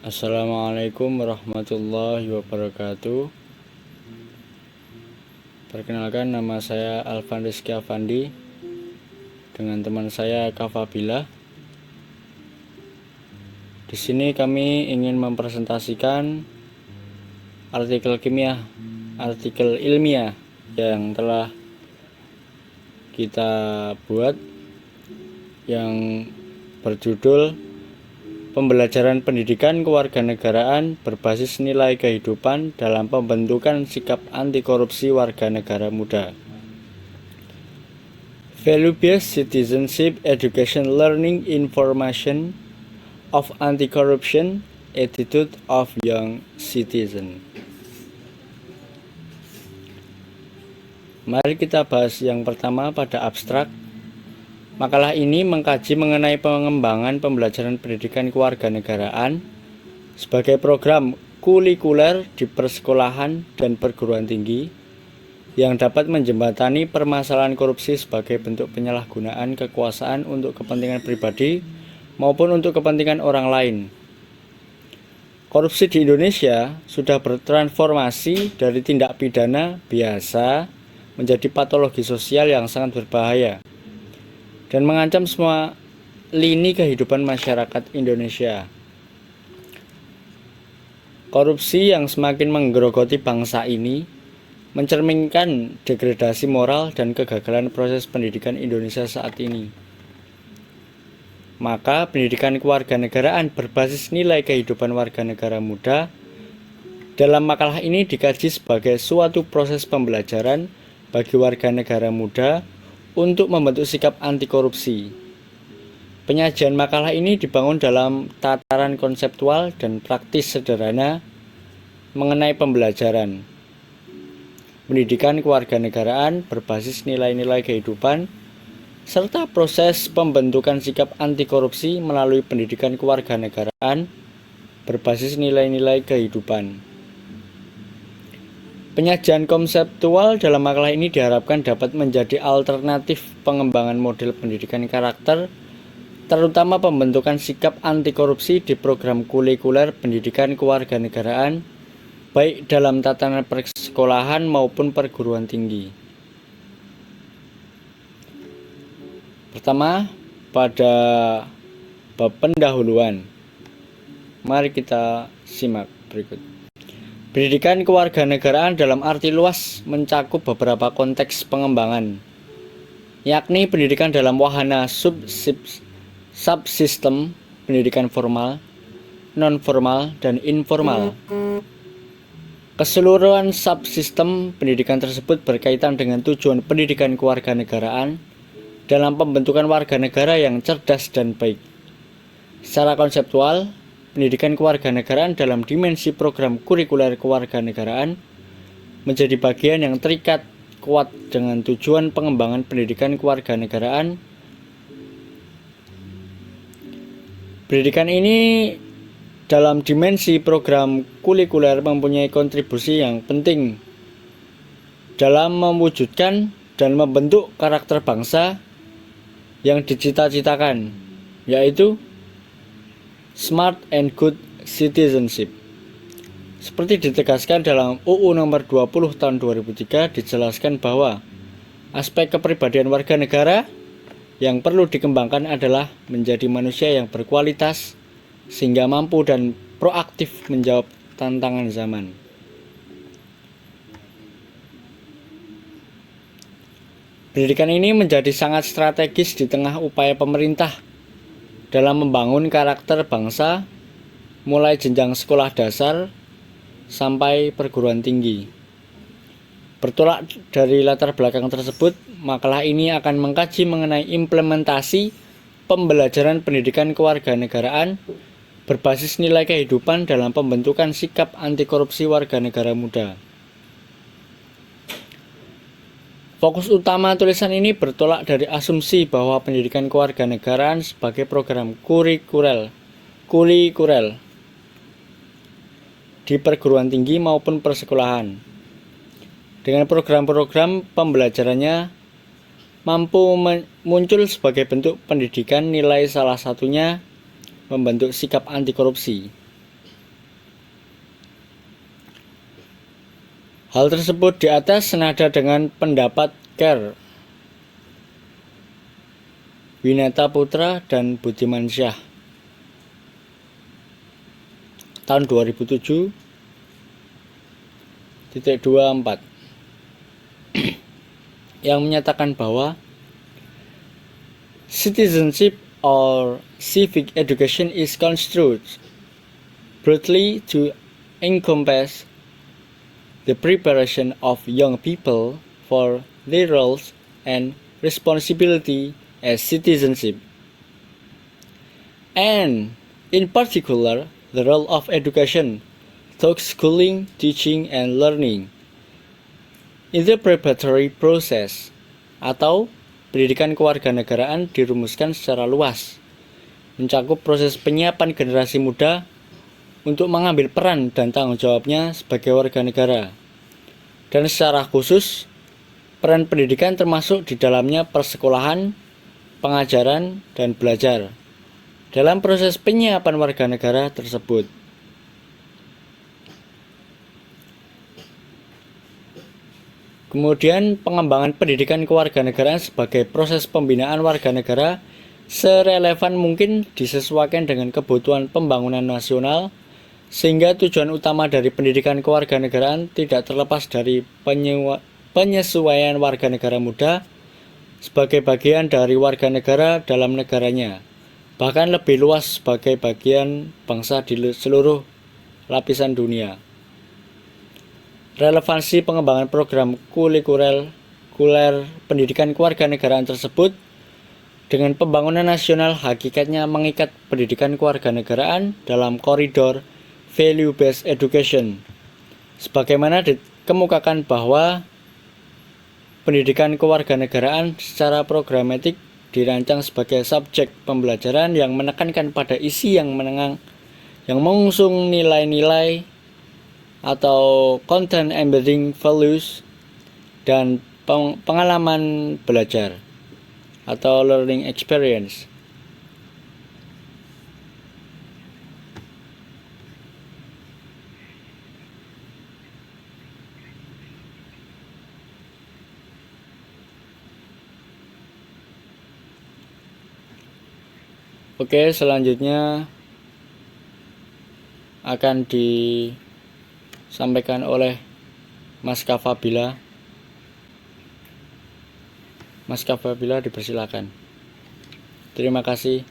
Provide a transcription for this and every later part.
Assalamualaikum warahmatullahi wabarakatuh. Perkenalkan, nama saya Alvan Rizky Afandi dengan teman saya Kafabila. Di sini kami ingin mempresentasikan artikel ilmiah yang telah kita buat yang berjudul Pembelajaran Pendidikan Kewarganegaraan berbasis nilai kehidupan dalam pembentukan sikap anti korupsi warga negara muda. Value-based citizenship education learning information of anti-corruption attitude of young citizen. Mari kita bahas yang pertama pada abstrak. Makalah ini mengkaji mengenai pengembangan pembelajaran pendidikan kewarganegaraan sebagai program kurikuler di persekolahan dan perguruan tinggi yang dapat menjembatani permasalahan korupsi sebagai bentuk penyalahgunaan kekuasaan untuk kepentingan pribadi maupun untuk kepentingan orang lain. Korupsi di Indonesia sudah bertransformasi dari tindak pidana biasa menjadi patologi sosial yang sangat berbahaya dan mengancam semua lini kehidupan masyarakat Indonesia. Korupsi yang semakin menggerogoti bangsa ini mencerminkan degradasi moral dan kegagalan proses pendidikan Indonesia saat ini. Maka pendidikan kewarganegaraan berbasis nilai kehidupan warga negara muda dalam makalah ini dikaji sebagai suatu proses pembelajaran bagi warga negara muda untuk membentuk sikap anti korupsi. Penyajian makalah ini dibangun dalam tataran konseptual dan praktis sederhana mengenai pembelajaran pendidikan kewarganegaraan berbasis nilai-nilai kehidupan serta proses pembentukan sikap anti korupsi melalui pendidikan kewarganegaraan berbasis nilai-nilai kehidupan. Penyajian konseptual dalam makalah ini diharapkan dapat menjadi alternatif pengembangan model pendidikan karakter, terutama pembentukan sikap anti korupsi di program kurikuler pendidikan kewarganegaraan, baik dalam tatanan persekolahan maupun perguruan tinggi. Pertama, pada bab pendahuluan. Mari kita simak berikut. Pendidikan kewarganegaraan dalam arti luas mencakup beberapa konteks pengembangan, yakni pendidikan dalam wahana subsistem pendidikan formal, non-formal, dan informal. Keseluruhan subsistem pendidikan tersebut berkaitan dengan tujuan pendidikan kewarganegaraan dalam pembentukan warga negara yang cerdas dan baik. Secara konseptual, pendidikan kewarganegaraan dalam dimensi program kurikuler kewarganegaraan menjadi bagian yang terikat kuat dengan tujuan pengembangan pendidikan kewarganegaraan. Pendidikan ini dalam dimensi program kurikuler mempunyai kontribusi yang penting dalam mewujudkan dan membentuk karakter bangsa yang dicita-citakan, yaitu Smart and Good Citizenship. Seperti ditegaskan dalam UU nomor 20 tahun 2003, dijelaskan bahwa aspek kepribadian warga negara yang perlu dikembangkan adalah menjadi manusia yang berkualitas sehingga mampu dan proaktif menjawab tantangan zaman. Pendidikan ini menjadi sangat strategis di tengah upaya pemerintah dalam membangun karakter bangsa mulai jenjang sekolah dasar sampai perguruan tinggi. Bertolak dari latar belakang tersebut, makalah ini akan mengkaji mengenai implementasi pembelajaran pendidikan kewarganegaraan berbasis nilai kehidupan dalam pembentukan sikap anti korupsi warga negara muda. Fokus utama tulisan ini bertolak dari asumsi bahwa pendidikan kewarganegaraan sebagai program kurikuler di perguruan tinggi maupun persekolahan. Dengan program-program pembelajarannya mampu muncul sebagai bentuk pendidikan nilai, salah satunya membentuk sikap anti korupsi. Hal tersebut di atas senada dengan pendapat Kerr, Winata Putra, dan Budiman Syah tahun 2007.24 yang menyatakan bahwa citizenship or civic education is construed broadly to encompass the preparation of young people for their roles and responsibility as citizenship, and in particular the role of education through schooling, teaching, and learning in the preparatory process, atau pendidikan kewarganegaraan dirumuskan secara luas, mencakup proses penyiapan generasi muda untuk mengambil peran dan tanggung jawabnya sebagai warga negara. Dan secara khusus, peran pendidikan termasuk di dalamnya persekolahan, pengajaran, dan belajar dalam proses penyiapan warga negara tersebut. Kemudian, pengembangan pendidikan kewarganegaraan sebagai proses pembinaan warga negara serelevan mungkin disesuaikan dengan kebutuhan pembangunan nasional, sehingga tujuan utama dari pendidikan kewarganegaraan tidak terlepas dari penyesuaian warga negara muda sebagai bagian dari warga negara dalam negaranya, bahkan lebih luas sebagai bagian bangsa di seluruh lapisan dunia. Relevansi pengembangan program kurikuler pendidikan kewarganegaraan tersebut dengan pembangunan nasional hakikatnya mengikat pendidikan kewarganegaraan dalam koridor value-based education, sebagaimana dikemukakan bahwa pendidikan kewarganegaraan secara programatik dirancang sebagai subjek pembelajaran yang menekankan pada isi yang mengusung nilai-nilai atau content embedding values dan pengalaman belajar atau learning experience. Oke, selanjutnya akan disampaikan oleh Mas Kafabila. Mas Kafabila, dipersilakan. Terima kasih.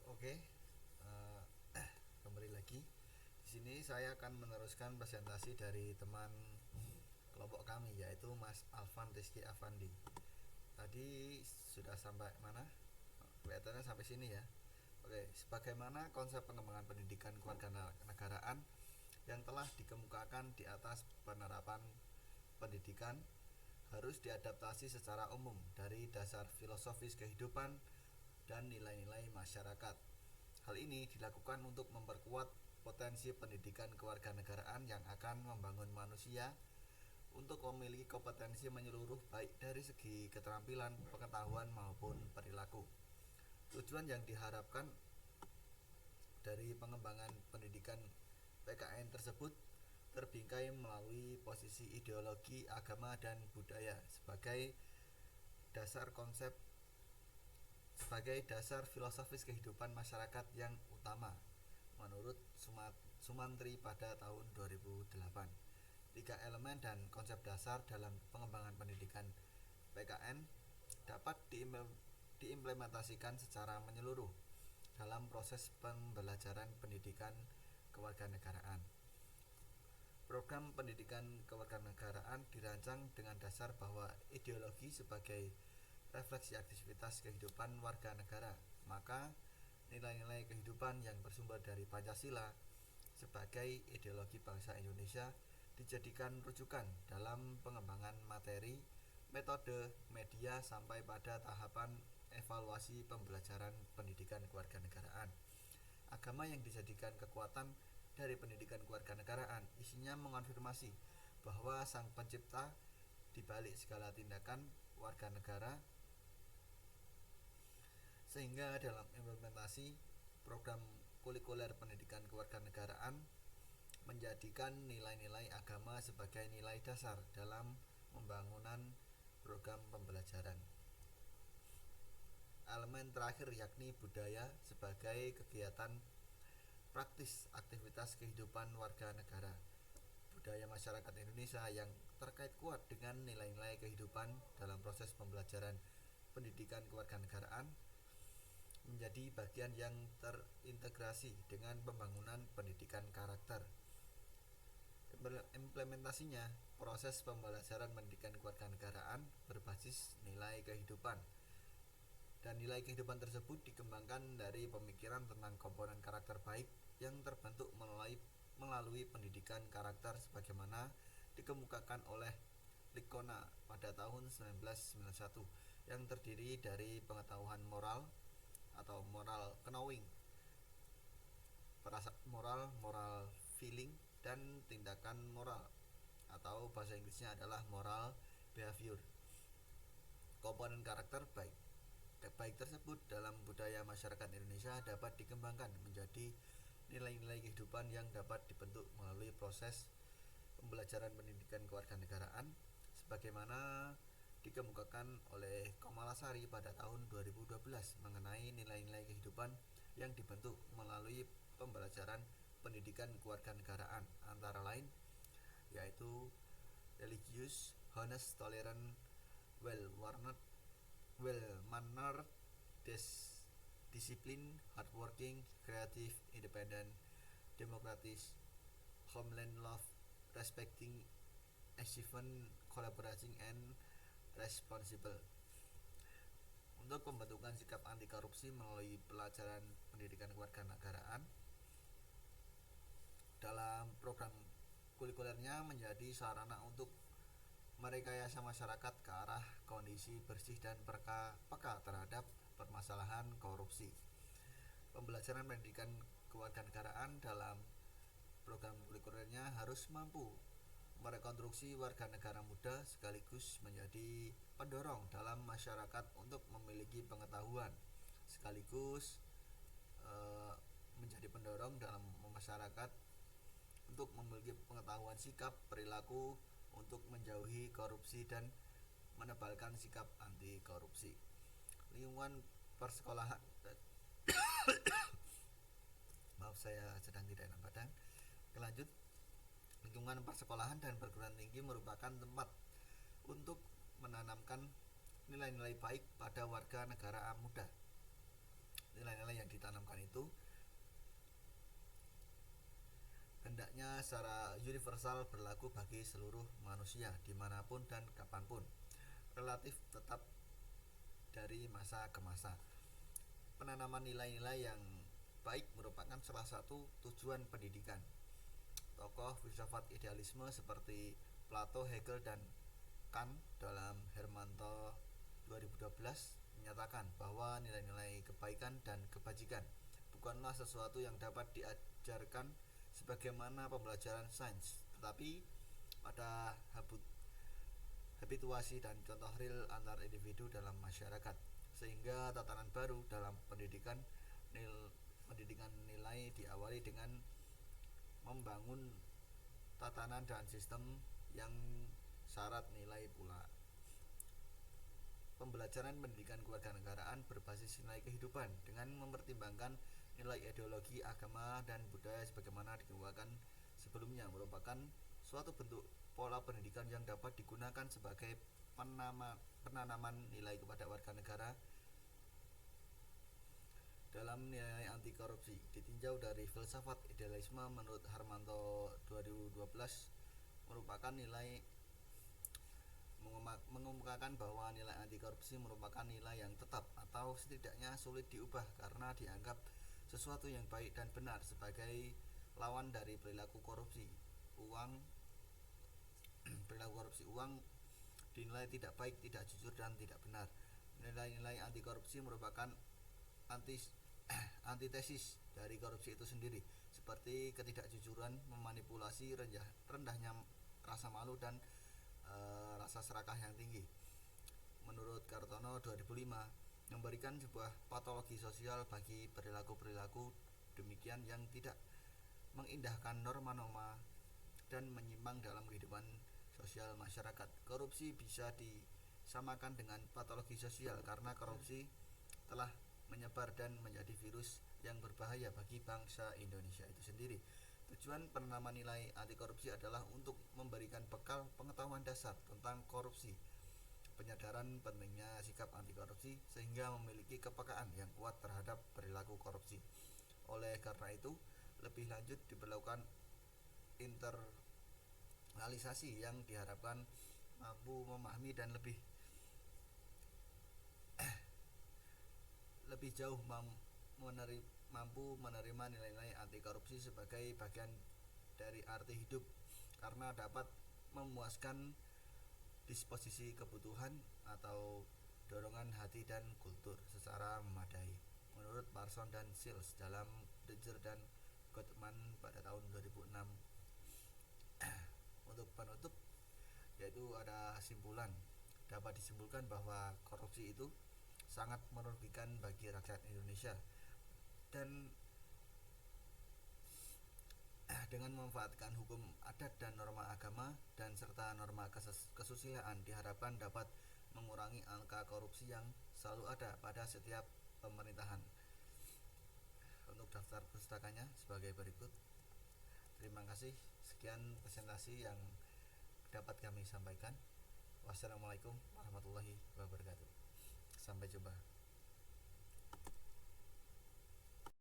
Oke, kembali lagi. Di sini saya akan meneruskan presentasi dari teman kelompok kami, yaitu Mas Alvan Rizky Afandi. Tadi sudah sampai mana? Kelihatannya sampai sini ya. Oke, sebagaimana konsep pengembangan pendidikan kewarganegaraan yang telah dikemukakan di atas, penerapan pendidikan harus diadaptasi secara umum dari dasar filosofis kehidupan dan nilai-nilai masyarakat. Hal ini dilakukan untuk memperkuat potensi pendidikan kewarganegaraan yang akan membangun manusia untuk memiliki kompetensi menyeluruh baik dari segi keterampilan, pengetahuan maupun perilaku. Tujuan yang diharapkan dari pengembangan pendidikan PKN tersebut terbingkai melalui posisi ideologi, agama, dan budaya sebagai dasar filosofis kehidupan masyarakat yang utama menurut Sumantri pada tahun 2008. 3 elemen dan konsep dasar dalam pengembangan pendidikan PKN dapat diimplementasikan secara menyeluruh dalam proses pembelajaran pendidikan kewarganegaraan. Program pendidikan kewarganegaraan dirancang dengan dasar bahwa ideologi sebagai refleksi aktivitas kehidupan warga negara, maka nilai-nilai kehidupan yang bersumber dari Pancasila sebagai ideologi bangsa Indonesia dijadikan rujukan dalam pengembangan materi, metode, media sampai pada tahapan evaluasi pembelajaran pendidikan kewarganegaraan. Agama yang dijadikan kekuatan dari pendidikan kewarganegaraan isinya mengonfirmasi bahwa sang pencipta di balik segala tindakan warga negara, sehingga dalam implementasi program kurikuler pendidikan kewarganegaraan menjadikan nilai-nilai agama sebagai nilai dasar dalam pembangunan program pembelajaran. Elemen terakhir yakni budaya sebagai kegiatan praktis aktivitas kehidupan warga negara. Budaya masyarakat Indonesia yang terkait kuat dengan nilai-nilai kehidupan dalam proses pembelajaran pendidikan kewarganegaraan menjadi bagian yang terintegrasi dengan pembangunan pendidikan karakter. Implementasinya, proses pembelajaran pendidikan kewarganegaraan berbasis nilai kehidupan. Dan nilai kehidupan tersebut dikembangkan dari pemikiran tentang komponen karakter baik yang terbentuk melalui pendidikan karakter sebagaimana dikemukakan oleh Lickona pada tahun 1991 yang terdiri dari pengetahuan moral atau moral knowing, perasaan moral, moral feeling, dan tindakan moral atau bahasa Inggrisnya adalah moral behavior. Komponen karakter baik tersebut dalam budaya masyarakat Indonesia dapat dikembangkan menjadi nilai-nilai kehidupan yang dapat dibentuk melalui proses pembelajaran pendidikan kewarganegaraan sebagaimana dikemukakan oleh Komalasari pada tahun 2012 mengenai nilai-nilai kehidupan yang dibentuk melalui pembelajaran pendidikan kewarganegaraan, antara lain yaitu religious, honest, tolerant, well-mannered, discipline, hardworking, creative, independent, democratic, homeland love, respecting, achievement, collaborating, and responsible. Untuk pembentukan sikap anti korupsi melalui pelajaran pendidikan kewarganegaraan dalam program kulikulernya menjadi sarana untuk merekayasa masyarakat ke arah kondisi bersih dan peka terhadap permasalahan korupsi. Pembelajaran pendidikan kewarganegaraan dalam program kulikulernya harus mampu merekonstruksi warga negara muda sekaligus menjadi pendorong dalam masyarakat untuk memiliki pengetahuan, sekaligus menjadi pendorong dalam masyarakat untuk memiliki pengetahuan sikap perilaku untuk menjauhi korupsi dan menebalkan sikap anti korupsi. Lingkungan persekolahan maaf saya sedang tidak enak badan. Lanjut, lingkungan persekolahan dan perguruan tinggi merupakan tempat untuk menanamkan nilai-nilai baik pada warga negara muda. Nilai-nilai yang ditanamkan itu hendaknya secara universal berlaku bagi seluruh manusia dimanapun dan kapanpun, relatif tetap dari masa ke masa. Penanaman nilai-nilai yang baik merupakan salah satu tujuan pendidikan. Tokoh filsafat idealisme seperti Plato, Hegel, dan Kant dalam Hermanto 2012 menyatakan bahwa nilai-nilai kebaikan dan kebajikan bukanlah sesuatu yang dapat diajarkan sebagaimana pembelajaran sains, tetapi pada habituasi dan contoh real antar individu dalam masyarakat, sehingga tatanan baru dalam pendidikan nilai diawali dengan membangun tatanan dan sistem yang syarat nilai pula. Pembelajaran pendidikan kewarganegaraan berbasis nilai kehidupan dengan mempertimbangkan nilai ideologi, agama, dan budaya sebagaimana dikemukakan sebelumnya merupakan suatu bentuk pola pendidikan yang dapat digunakan sebagai penanaman nilai kepada warga negara dalam nilai anti korupsi. Ditinjau dari filsafat idealisme menurut Hermanto 2012 merupakan nilai mengemukakan bahwa nilai anti korupsi merupakan nilai yang tetap atau setidaknya sulit diubah karena dianggap sesuatu yang baik dan benar sebagai lawan dari perilaku korupsi uang dinilai tidak baik, tidak jujur, dan tidak benar. Nilai-nilai anti korupsi merupakan antitesis dari korupsi itu sendiri, seperti ketidakjujuran, memanipulasi, rendahnya rasa malu, dan rasa serakah yang tinggi. Menurut Kartono 2005 memberikan sebuah patologi sosial bagi perilaku-perilaku demikian yang tidak mengindahkan norma-norma dan menyimpang dalam kehidupan sosial masyarakat. Korupsi bisa disamakan dengan patologi sosial karena korupsi telah menyebar dan menjadi virus yang berbahaya bagi bangsa Indonesia itu sendiri. Tujuan penanaman nilai anti korupsi adalah untuk memberikan bekal pengetahuan dasar tentang korupsi, penyadaran pentingnya sikap anti korupsi sehingga memiliki kepekaan yang kuat terhadap perilaku korupsi. Oleh karena itu, lebih lanjut diperlukan internalisasi yang diharapkan mampu memahami dan lebih jauh mampu menerima nilai-nilai anti korupsi sebagai bagian dari arti hidup karena dapat memuaskan disposisi kebutuhan atau dorongan hati dan kultur secara memadai. Menurut Parson dan Sills dalam Bridger dan Gottman pada tahun 2006. Untuk penutup, yaitu ada simpulan, dapat disimpulkan bahwa korupsi itu sangat merugikan bagi rakyat Indonesia dan dengan memanfaatkan hukum adat dan norma agama dan serta norma kesusilaan diharapkan dapat mengurangi angka korupsi yang selalu ada pada setiap pemerintahan. Untuk daftar pustakanya sebagai berikut. Terima kasih. Sekian presentasi yang dapat kami sampaikan. Wassalamualaikum warahmatullahi wabarakatuh. Sampai jumpa.